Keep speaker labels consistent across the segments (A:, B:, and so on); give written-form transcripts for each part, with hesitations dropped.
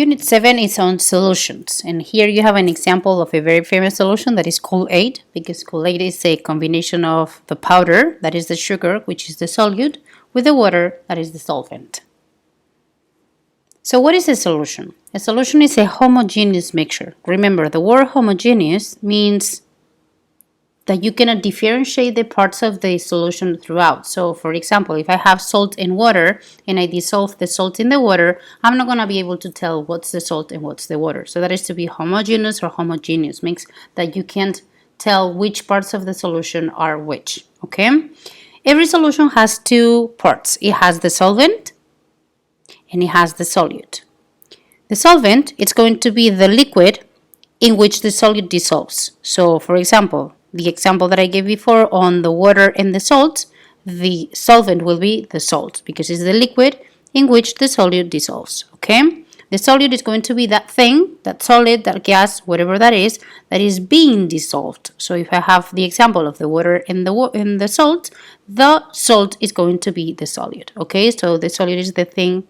A: Unit 7 is on solutions, and here you have an example of a very famous solution that is Kool-Aid, because Kool-Aid is a combination of the powder, that is the sugar, which is the solute, with the water, that is the solvent. So what is a solution? A solution is a homogeneous mixture. Remember, the word homogeneous means that you cannot differentiate the parts of the solution throughout. So for example, if I have salt and water and I dissolve the salt in the water, I'm not going to be able to tell what's the salt and what's the water. So that is to be homogeneous or homogeneous, means that you can't tell which parts of the solution are which, okay? Every solution has two parts. It has the solvent and it has the solute. The solvent, it's going to be the liquid in which the solute dissolves. So for example, the example that I gave before on the water and the salt, the solvent will be the salt because it's the liquid in which the solute dissolves, okay? The solute is going to be that thing, that solid, that gas, whatever that is being dissolved. So if I have the example of the water and the salt is going to be the solute, okay? So the solute is the thing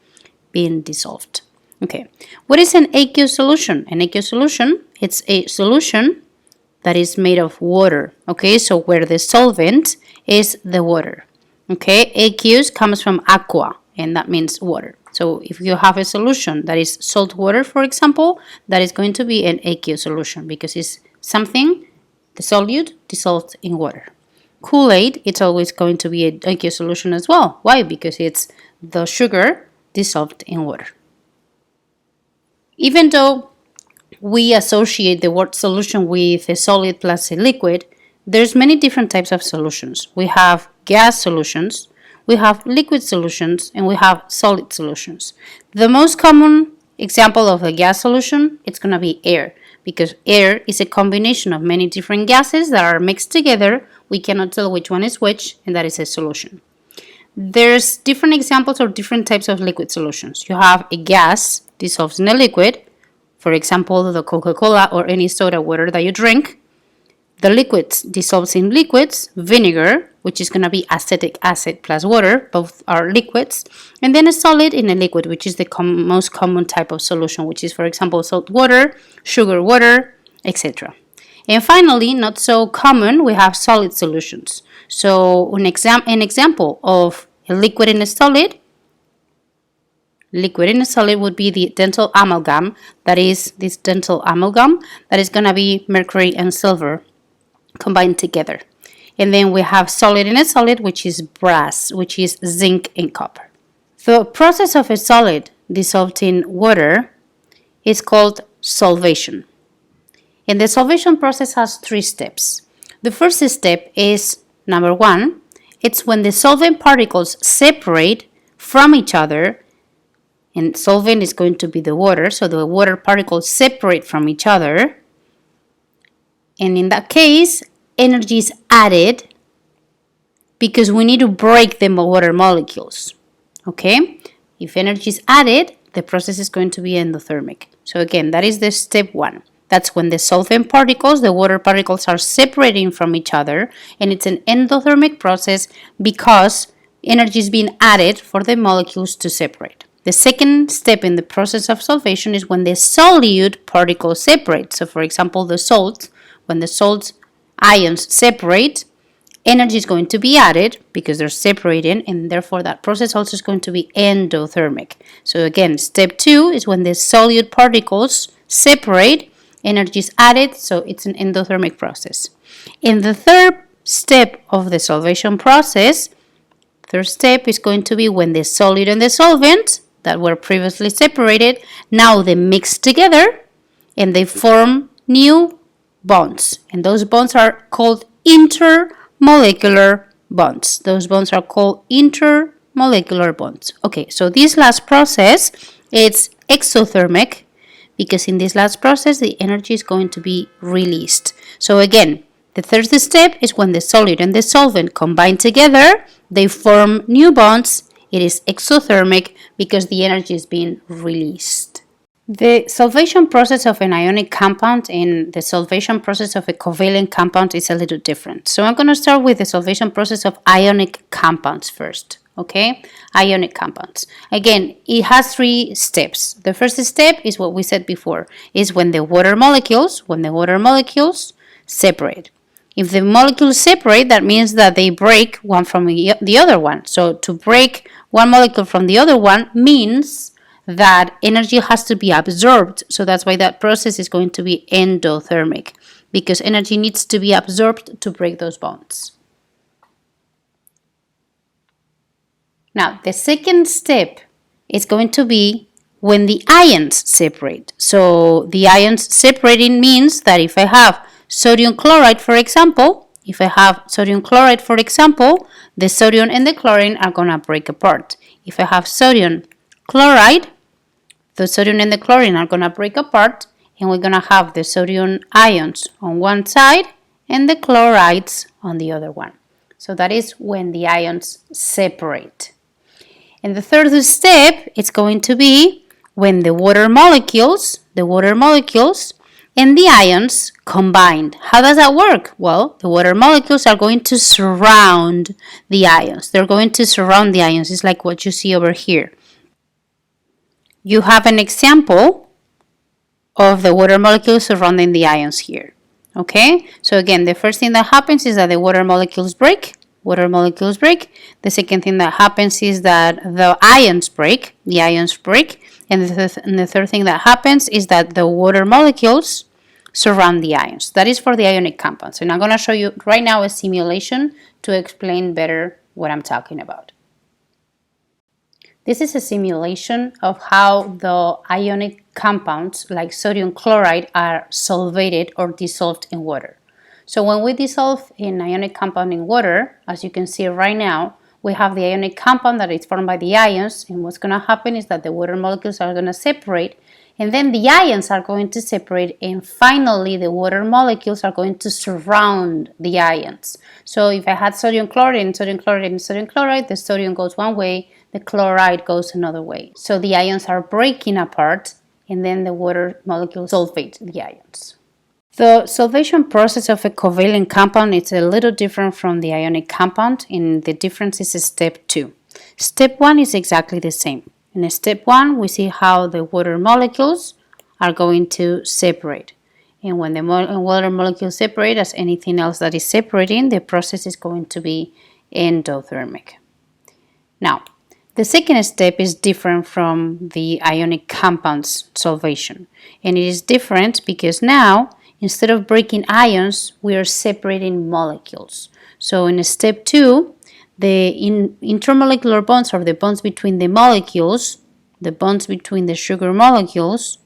A: being dissolved. Okay, what is an aqueous solution? An aqueous solution, it's a solution that is made of water, okay? So where the solvent is the water, okay? Aqueous comes from aqua, and that means water. So if you have a solution that is salt water, for example, that is going to be an aqueous solution because it's something, the solute, dissolved in water. Kool-Aid, it's always going to be an aqueous solution as well. Why? Because it's the sugar dissolved in water. Even though we associate the word solution with a solid plus a liquid, there's many different types of solutions. We have gas solutions, we have liquid solutions, and we have solid solutions. The most common example of a gas solution, it's going to be air, because air is a combination of many different gases that are mixed together. We cannot tell which one is which, and that is a solution. There's different examples of different types of liquid solutions. You have a gas dissolves in a liquid, for example, the Coca-Cola or any soda water that you drink. The liquids dissolves in liquids, vinegar, which is going to be acetic acid plus water, both are liquids, and then a solid in a liquid, which is the most common type of solution, which is, for example, salt water, sugar water, etc. And finally, not so common, we have solid solutions. So an example of a liquid in a solid would be the dental amalgam. That is this dental amalgam that is going to be mercury and silver combined together. And then we have solid in a solid, which is brass, which is zinc and copper. The process of a solid dissolved in water is called solvation. And the solvation process has 3 steps. The first step is number 1. It's when the solvent particles separate from each other, and solvent is going to be the water, so the water particles separate from each other. And in that case, energy is added because we need to break the water molecules, okay? If energy is added, the process is going to be endothermic. So again, that is the step 1. That's when the solvent particles, the water particles, are separating from each other, and it's an endothermic process because energy is being added for the molecules to separate. The second step in the process of solvation is when the solute particles separate. So for example, the salt, when the salt ions separate, energy is going to be added because they're separating, and therefore that process also is going to be endothermic. So again, step 2 is when the solute particles separate, energy is added, so it's an endothermic process. In the third step of the solvation process, third step is going to be when the solute and the solvent that were previously separated, now they mix together and they form new bonds. And those bonds are called intermolecular bonds. Those bonds are called intermolecular bonds. Okay, so this last process, it's exothermic because in this last process, the energy is going to be released. So again, the third step is when the solute and the solvent combine together, they form new bonds. It is exothermic because the energy is being released. The solvation process of an ionic compound and the solvation process of a covalent compound is a little different. So I'm going to start with the solvation process of ionic compounds first. okay? Ionic compounds. Again, it has 3 steps. The first step is what we said before, is when the water molecules separate. If the molecules separate, that means that they break one from the other one. So to break one molecule from the other one means that energy has to be absorbed. So that's why that process is going to be endothermic, because energy needs to be absorbed to break those bonds. Now, the second step is going to be when the ions separate. So the ions separating means that if I have sodium chloride, for example, the sodium and the chlorine are going to break apart. If I have sodium chloride, the sodium and the chlorine are going to break apart, and we're going to have the sodium ions on one side and the chlorides on the other one. So that is when the ions separate. And the third step is going to be when the water molecules and the ions combined. How does that work? Well, the water molecules are going to surround the ions. They're going to surround the ions. It's like what you see over here. You have an example of the water molecules surrounding the ions here. Okay? So again, the first thing that happens is that the water molecules break. The second thing that happens is that the ions break. And the third thing that happens is that the water molecules surround the ions. That is for the ionic compounds. And I'm going to show you right now a simulation to explain better what I'm talking about. This is a simulation of how the ionic compounds like sodium chloride are solvated or dissolved in water. So when we dissolve an ionic compound in water, as you can see right now, we have the ionic compound that is formed by the ions, and what's going to happen is that the water molecules are going to separate, and then the ions are going to separate, and finally the water molecules are going to surround the ions. So if I had sodium chloride, the sodium goes one way, the chloride goes another way. So the ions are breaking apart, and then the water molecules solvate the ions. The solvation process of a covalent compound is a little different from the ionic compound, and the difference is step 2. Step 1 is exactly the same. In step 1, we see how the water molecules are going to separate. And when the water molecules separate, as anything else that is separating, the process is going to be endothermic. Now, the second step is different from the ionic compounds solvation. And it is different because now, instead of breaking ions, we are separating molecules. So in step 2, the intermolecular bonds, or the bonds between the molecules, the bonds between the sugar molecules,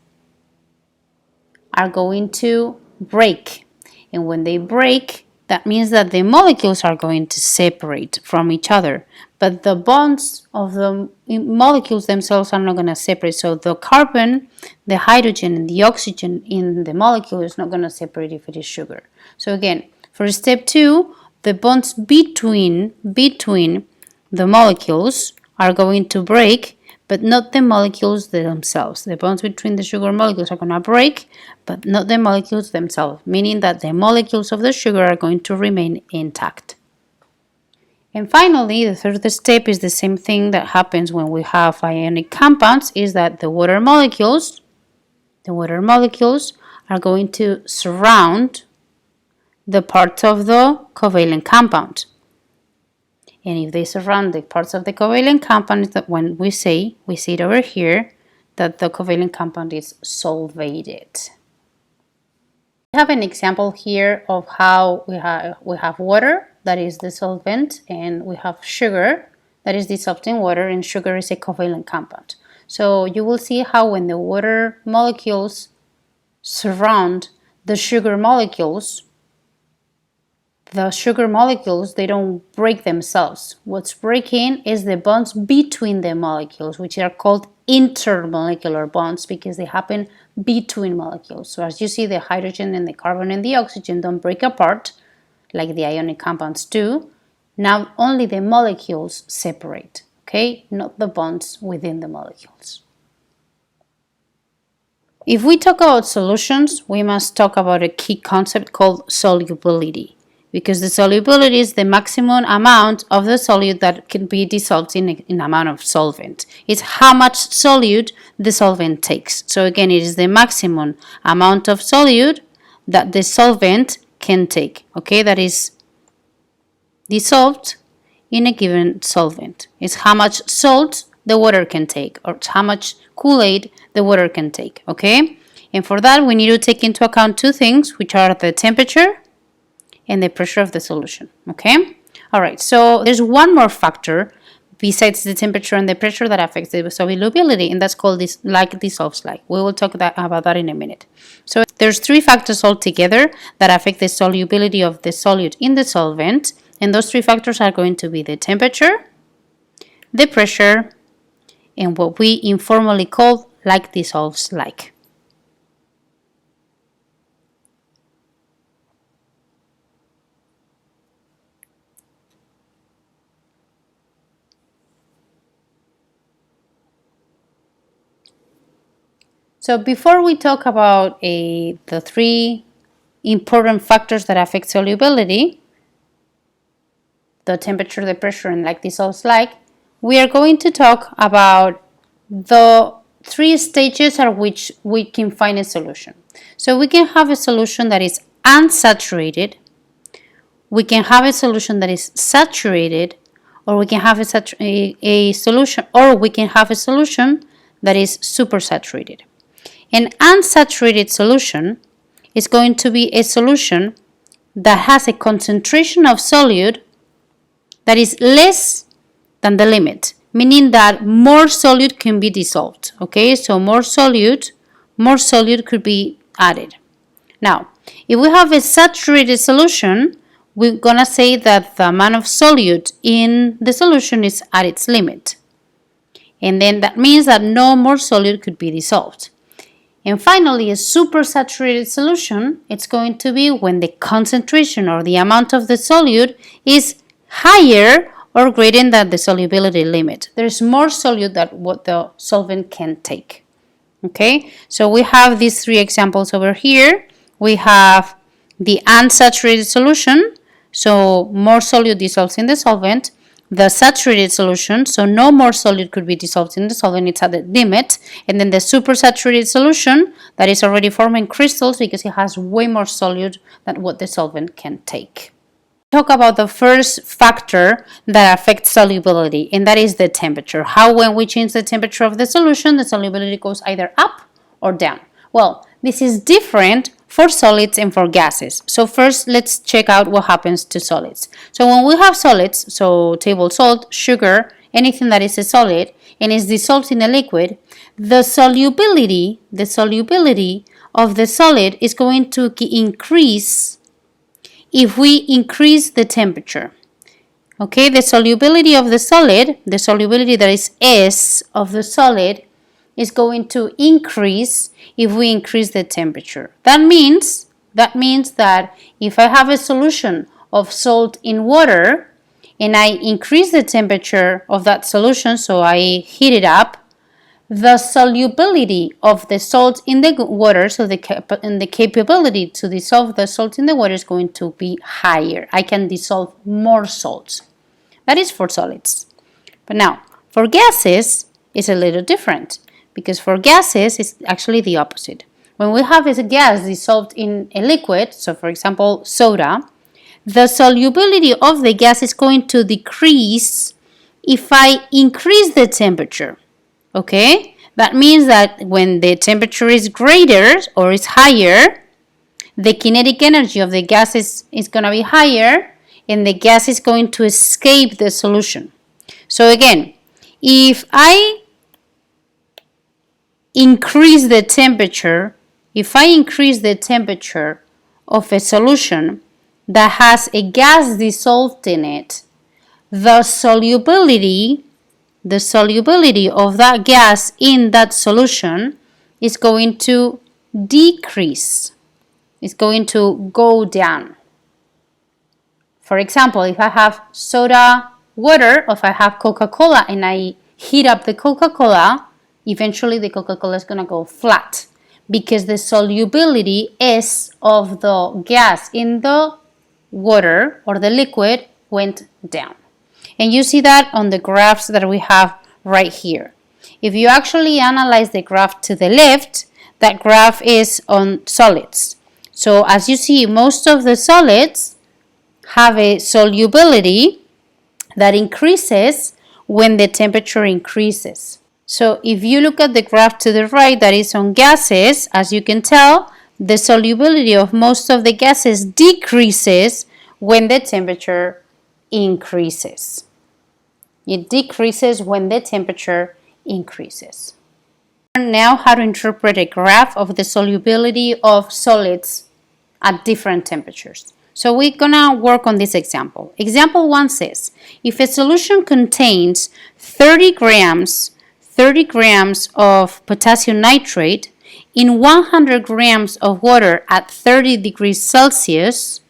A: are going to break. And when they break, that means that the molecules are going to separate from each other. But the bonds of the molecules themselves are not going to separate. So the carbon, the hydrogen, and the oxygen in the molecule is not going to separate if it is sugar. So again, for step 2, the bonds between the molecules are going to break, but not the molecules themselves. The bonds between the sugar molecules are going to break, but not the molecules themselves, meaning that the molecules of the sugar are going to remain intact. And finally, the third step is the same thing that happens when we have ionic compounds, is that the water molecules are going to surround the parts of the covalent compound. And if they surround the parts of the covalent compound, that when we see it over here, that the covalent compound is solvated. We have an example here of how we have water, that is the solvent, and we have sugar, that is dissolved in water, and sugar is a covalent compound. So you will see how when the water molecules surround the sugar molecules, they don't break themselves. What's breaking is the bonds between the molecules, which are called intermolecular bonds because they happen between molecules. So as you see, the hydrogen and the carbon and the oxygen don't break apart like the ionic compounds do. Now only the molecules separate, okay? Not the bonds within the molecules. If we talk about solutions, we must talk about a key concept called solubility. because the solubility is the maximum amount of the solute that can be dissolved in an amount of solvent. It's how much solute the solvent takes. So again, it is the maximum amount of solute that the solvent can take, okay, that is dissolved in a given solvent. It's how much salt the water can take, or how much Kool-Aid the water can take, okay? And for that, we need to take into account two things, which are the temperature and the pressure of the solution, okay? All right, so there's one more factor besides the temperature and the pressure that affects the solubility, and that's called this like dissolves like. We will talk about that in a minute. So there's three factors altogether that affect the solubility of the solute in the solvent, and those three factors are going to be the temperature, the pressure, and what we informally call like dissolves like. So before we talk about the three important factors that affect solubility, the temperature, the pressure, and like dissolves like, we are going to talk about the three stages at which we can find a solution. So we can have a solution that is unsaturated, we can have a solution that is saturated, or we can have a solution that is supersaturated. An unsaturated solution is going to be a solution that has a concentration of solute that is less than the limit, meaning that more solute can be dissolved, okay? So more solute could be added. Now, if we have a saturated solution, we're gonna say that the amount of solute in the solution is at its limit. And then that means that no more solute could be dissolved. And finally, a supersaturated solution, it's going to be when the concentration or the amount of the solute is higher or greater than the solubility limit. There's more solute than what the solvent can take. Okay, so we have these three examples over here. We have the unsaturated solution, so more solute dissolves in the solvent. The saturated solution, so no more solute could be dissolved in the solvent, it's at the limit. And then the supersaturated solution, that is already forming crystals because it has way more solute than what the solvent can take. Talk about the first factor that affects solubility, and that is the temperature. How when we change the temperature of the solution, the solubility goes either up or down. Well, this is different for solids and for gases. So first, let's check out what happens to solids. So when we have solids, so table salt, sugar, anything that is a solid and is dissolved in a liquid, the solubility of the solid is going to increase if we increase the temperature. Okay, the solubility of the solid, the solubility that is S of the solid, is going to increase if we increase the temperature. That means that if I have a solution of salt in water and I increase the temperature of that solution, so I heat it up, the solubility of the salt in the water, so the capability to dissolve the salt in the water is going to be higher. I can dissolve more salts. That is for solids. But now, for gases, it's a little different, because for gases, it's actually the opposite. When we have a gas dissolved in a liquid, so for example, soda, the solubility of the gas is going to decrease if I increase the temperature. Okay? That means that when the temperature is greater or is higher, the kinetic energy of the gas is going to be higher, and the gas is going to escape the solution. So again, if I increase the temperature, of a solution that has a gas dissolved in it, the solubility of that gas in that solution is going to decrease. It's going to go down. For example, if I have soda water, or if I have Coca-Cola and I heat up the Coca-Cola, eventually the Coca-Cola is going to go flat because the solubility S of the gas in the water or the liquid went down. And you see that on the graphs that we have right here. If you actually analyze the graph to the left, that graph is on solids. So as you see, most of the solids have a solubility that increases when the temperature increases. So if you look at the graph to the right that is on gases, as you can tell, the solubility of most of the gases decreases when the temperature increases. It decreases when the temperature increases. Now, how to interpret a graph of the solubility of solids at different temperatures. So we're gonna work on this example. Example 1 says, if a solution contains 30 grams of potassium nitrate in 100 grams of water at 30 degrees Celsius,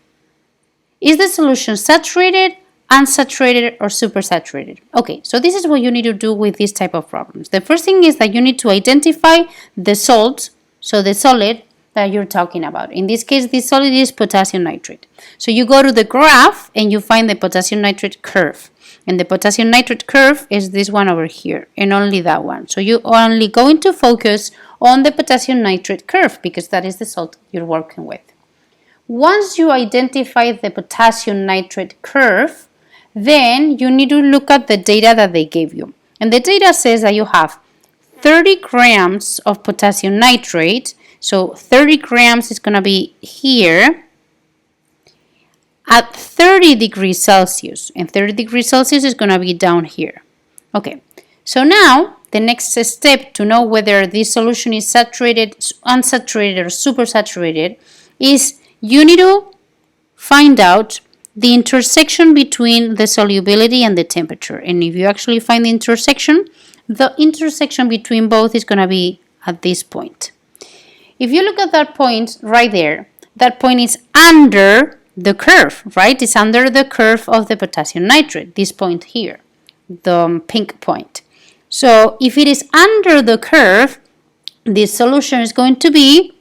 A: is the solution saturated, unsaturated, or supersaturated? Okay, so this is what you need to do with this type of problems. The first thing is that you need to identify the salt, so the solid that you're talking about. In this case, this solid is potassium nitrate. So you go to the graph and you find the potassium nitrate curve. And the potassium nitrate curve is this one over here, and only that one. So you're only going to focus on the potassium nitrate curve because that is the salt you're working with. Once you identify the potassium nitrate curve, then you need to look at the data that they gave you. And the data says that you have 30 grams of potassium nitrate. So 30 grams is going to be here at 30 degrees Celsius. And 30 degrees Celsius is going to be down here. Okay, so now the next step to know whether this solution is saturated, unsaturated, or supersaturated is you need to find out the intersection between the solubility and the temperature. And if you actually find the intersection between both is going to be at this point. If you look at that point right there, that point is under the curve, right? It's under the curve of the potassium nitrate, this point here, the pink point. So if it is under the curve, this solution is going to be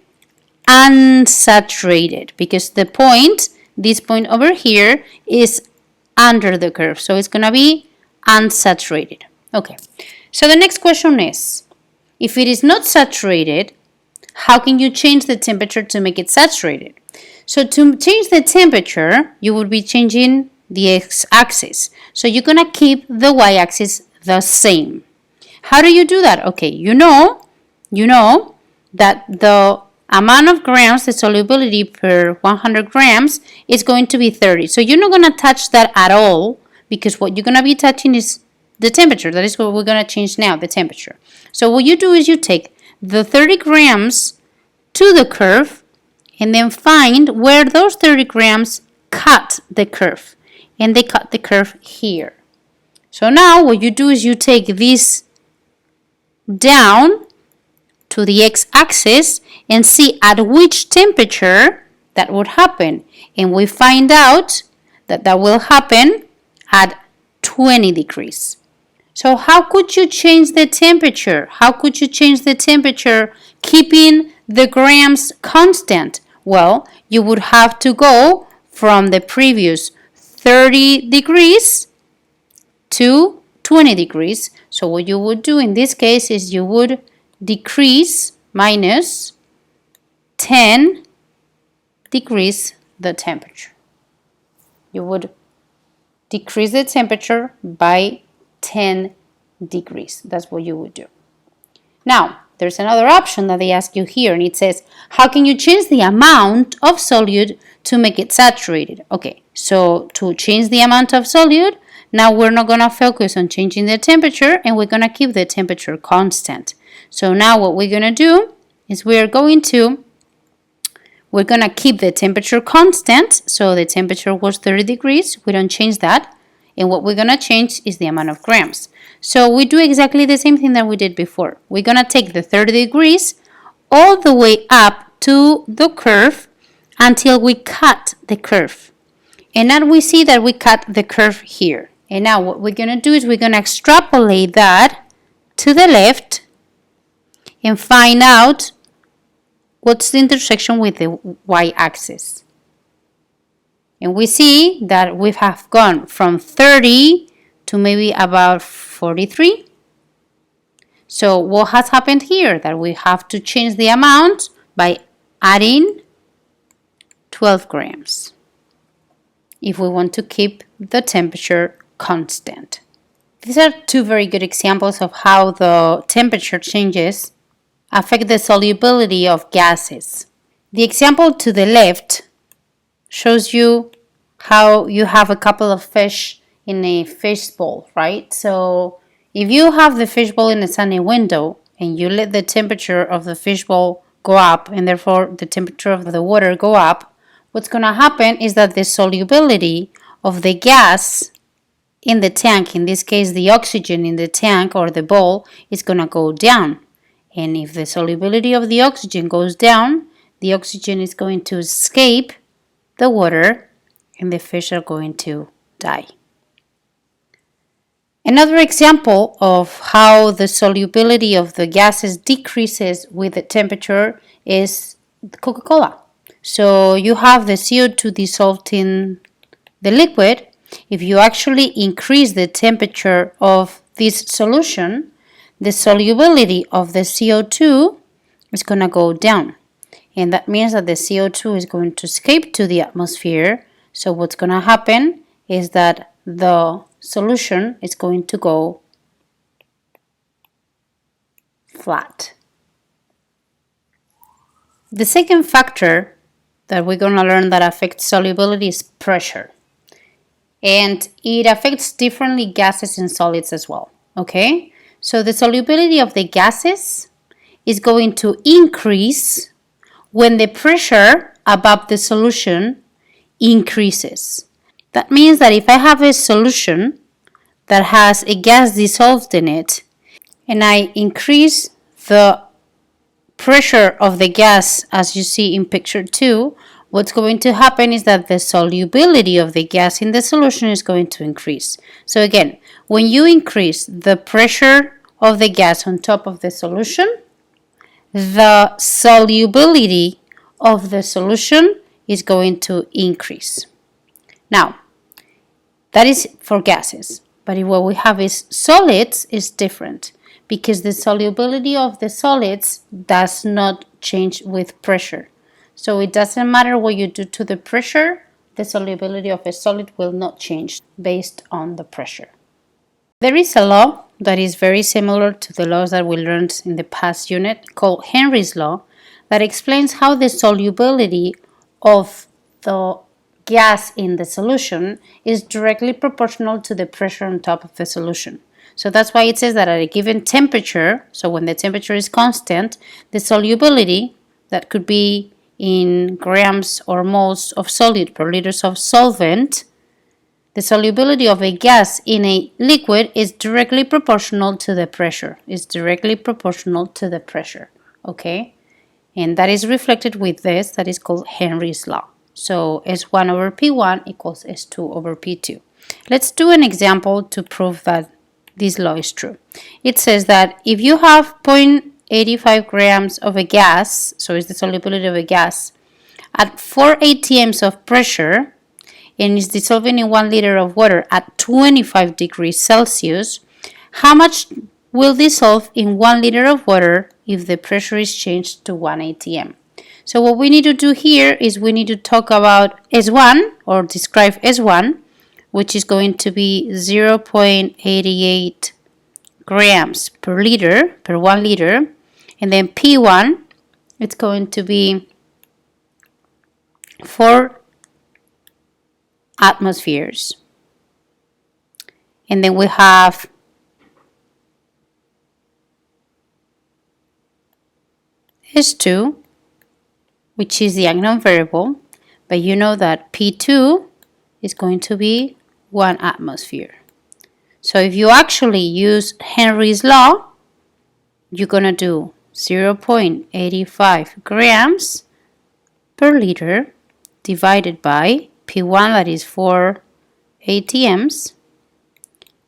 A: unsaturated because the point, this point over here, is under the curve. So it's going to be unsaturated. Okay, so the next question is, if it is not saturated, how can you change the temperature to make it saturated? So to change the temperature, you would be changing the x-axis. So you're going to keep the y-axis the same. How do you do that? Okay, you know that the amount of grams, the solubility per 100 grams is going to be 30. So you're not going to touch that at all because what you're going to be touching is the temperature. That is what we're going to change now, the temperature. So what you do is you take the 30 grams to the curve and then find where those 30 grams cut the curve. And they cut the curve here. So now what you do is you take this down to the x-axis and see at which temperature that would happen. And we find out that that will happen at 20 degrees. So how could you change the temperature? How could you change the temperature keeping the grams constant? Well, you would have to go from the previous 30 degrees to 20 degrees. So what you would do in this case is you would decrease minus 10 decrease the temperature. You would decrease the temperature by 10 degrees. That's what you would do. Now, there's another option that they ask you here, and it says, how can you change the amount of solute to make it saturated? Okay, so to change the amount of solute, now we're not going to focus on changing the temperature, and we're going to keep the temperature constant. So now what we're going to do is we're going to keep the temperature constant. So the temperature was 30 degrees. We don't change that. And what we're going to change is the amount of grams. So we do exactly the same thing that we did before. We're going to take the 30 degrees all the way up to the curve until we cut the curve. And now we see that we cut the curve here. And now what we're going to do is we're going to extrapolate that to the left and find out what's the intersection with the y-axis. And we see that we have gone from 30 to maybe about 43. So what has happened here? That we have to change the amount by adding 12 grams if we want to keep the temperature constant. These are two very good examples of how the temperature changes affect the solubility of gases. The example to the left shows you how you have a couple of fish in a fish bowl, right? So if you have the fish bowl in a sunny window and you let the temperature of the fish bowl go up and therefore the temperature of the water go up, what's going to happen is that the solubility of the gas in the tank, in this case the oxygen in the tank or the bowl, is going to go down. And if the solubility of the oxygen goes down, the oxygen is going to escape the water and the fish are going to die. Another example of how the solubility of the gases decreases with the temperature is Coca-Cola. So you have the CO2 dissolved in the liquid. If you actually increase the temperature of this solution, the solubility of the CO2 is going to go down. And that means that the CO2 is going to escape to the atmosphere. So what's going to happen is that the solution is going to go flat. The second factor that we're going to learn that affects solubility is pressure. And it affects differently gases and solids as well. Okay? So the solubility of the gases is going to increase when the pressure above the solution increases. That means that if I have a solution that has a gas dissolved in it and I increase the pressure of the gas as you see in picture 2, what's going to happen is that the solubility of the gas in the solution is going to increase. So again, when you increase the pressure of the gas on top of the solution, the solubility of the solution is going to increase. Now, that is for gases, but what we have is solids is different because the solubility of the solids does not change with pressure. So it doesn't matter what you do to the pressure, the solubility of a solid will not change based on the pressure. There is a law that is very similar to the laws that we learned in the past unit called Henry's law that explains how the solubility of the gas in the solution is directly proportional to the pressure on top of the solution. So that's why it says that at a given temperature, so when the temperature is constant, the solubility, that could be in grams or moles of solid per liters of solvent, the solubility of a gas in a liquid is directly proportional to the pressure. It's directly proportional to the pressure, okay? And that is reflected with this, that is called Henry's law. So S1 over P1 equals S2 over P2. Let's do an example to prove that this law is true. It says that if you have 0.85 grams of a gas, so it's the solubility of a gas, at 4 atms of pressure, and is dissolving in 1 liter of water at 25 degrees Celsius, how much will dissolve in 1 liter of water if the pressure is changed to 1 atm? So what we need to do here is we need to talk about S1 or describe S1, which is going to be 0.88 grams per liter, per 1 liter. And then P1, it's going to be 4 atmospheres. And then we have S2, which is the unknown variable, but you know that P2 is going to be 1 atmosphere. So if you actually use Henry's law, you're going to do 0.85 grams per liter divided by P1, that is 4 atms,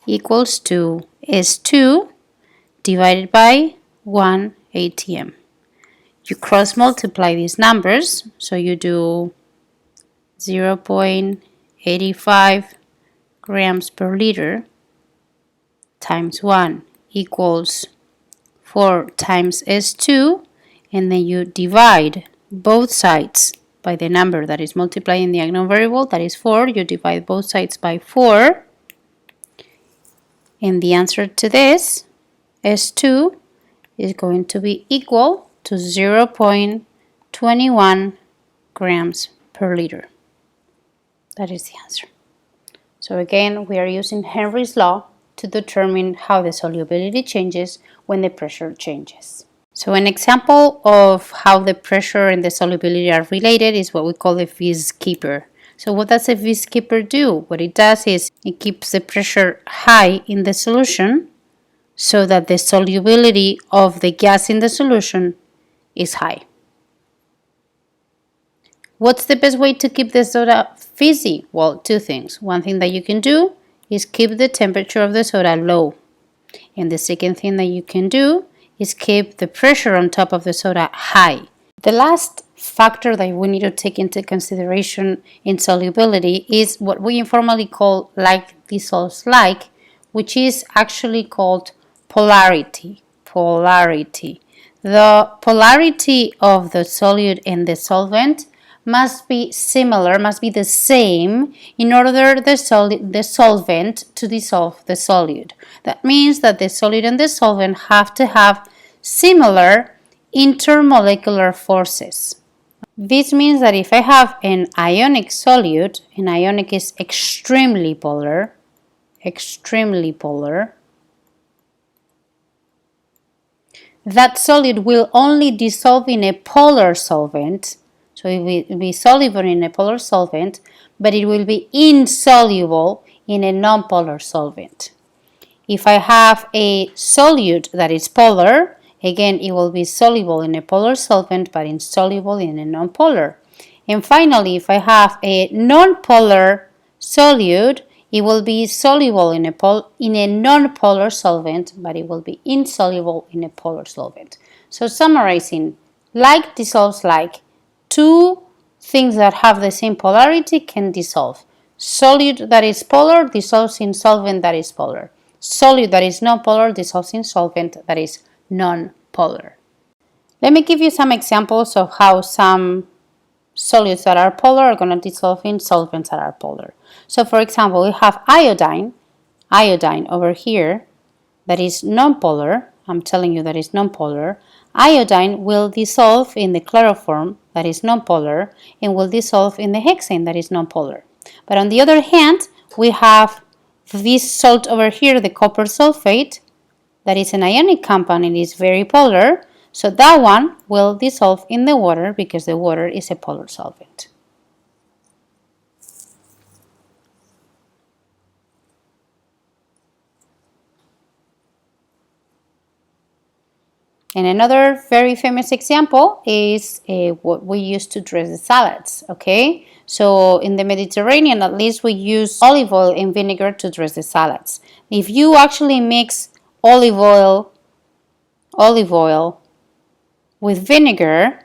A: equals to S2 divided by 1 atm. You cross multiply these numbers, so you do 0.85 grams per liter times 1 equals 4 times S2, and then you divide both sides by the number that is multiplying the unknown variable, that is 4. You divide both sides by 4, and the answer to this, S2, is going to be equal to 0.21 grams per liter. That is the answer. So again, we are using Henry's law to determine how the solubility changes when the pressure changes. So an example of how the pressure and the solubility are related is what we call the Fish keeper. So what does a Fish keeper do? What it does is it keeps the pressure high in the solution so that the solubility of the gas in the solution is high. What's the best way to keep the soda fizzy? Well, two things. One thing that you can do is keep the temperature of the soda low. And the second thing that you can do is keep the pressure on top of the soda high. The last factor that we need to take into consideration in solubility is what we informally call like dissolves like, which is actually called polarity. Polarity. The polarity of the solute and the solvent must be similar, must be the same in order the solvent to dissolve the solute. That means that the solute and the solvent have to have similar intermolecular forces. This means that if I have an ionic solute, and ionic is extremely polar, that solute will only dissolve in a polar solvent. So it will be soluble in a polar solvent, but it will be insoluble in a non-polar solvent. If I have a solute that is polar, again, it will be soluble in a polar solvent, but insoluble in a non-polar. And finally, if I have a non-polar solute, it will be soluble in a non-polar solvent, but it will be insoluble in a polar solvent. So summarizing, like dissolves like. Two things that have the same polarity can dissolve. Solute that is polar dissolves in solvent that is polar. Solute that is non-polar dissolves in solvent that is non-polar. Let me give you some examples of how some solutes that are polar are going to dissolve in solvents that are polar. So for example, we have iodine over here that is non-polar. I'm telling you that is non-polar. Iodine will dissolve in the chloroform that is non-polar and will dissolve in the hexane that is non-polar. But on the other hand, we have this salt over here, the copper sulfate, that is an ionic compound and is very polar. So that one will dissolve in the water because the water is a polar solvent. And another very famous example is what we use to dress the salads, okay? So in the Mediterranean, at least, we use olive oil and vinegar to dress the salads. If you actually mix olive oil with vinegar,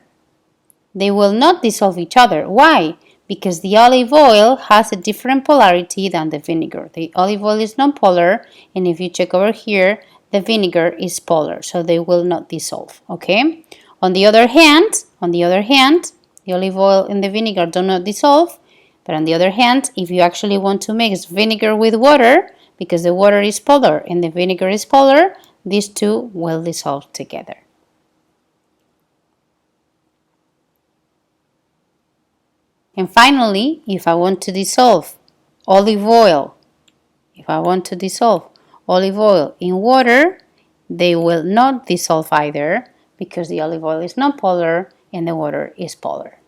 A: they will not dissolve each other. Why? Because the olive oil has a different polarity than the vinegar. The olive oil is non-polar, and if you check over here, the vinegar is polar, so they will not dissolve, okay? On the other hand, the olive oil and the vinegar do not dissolve, but on the other hand, if you actually want to mix vinegar with water, because the water is polar and the vinegar is polar, these two will dissolve together. And finally, if I want to dissolve olive oil in water, they will not dissolve either because the olive oil is non-polar and the water is polar.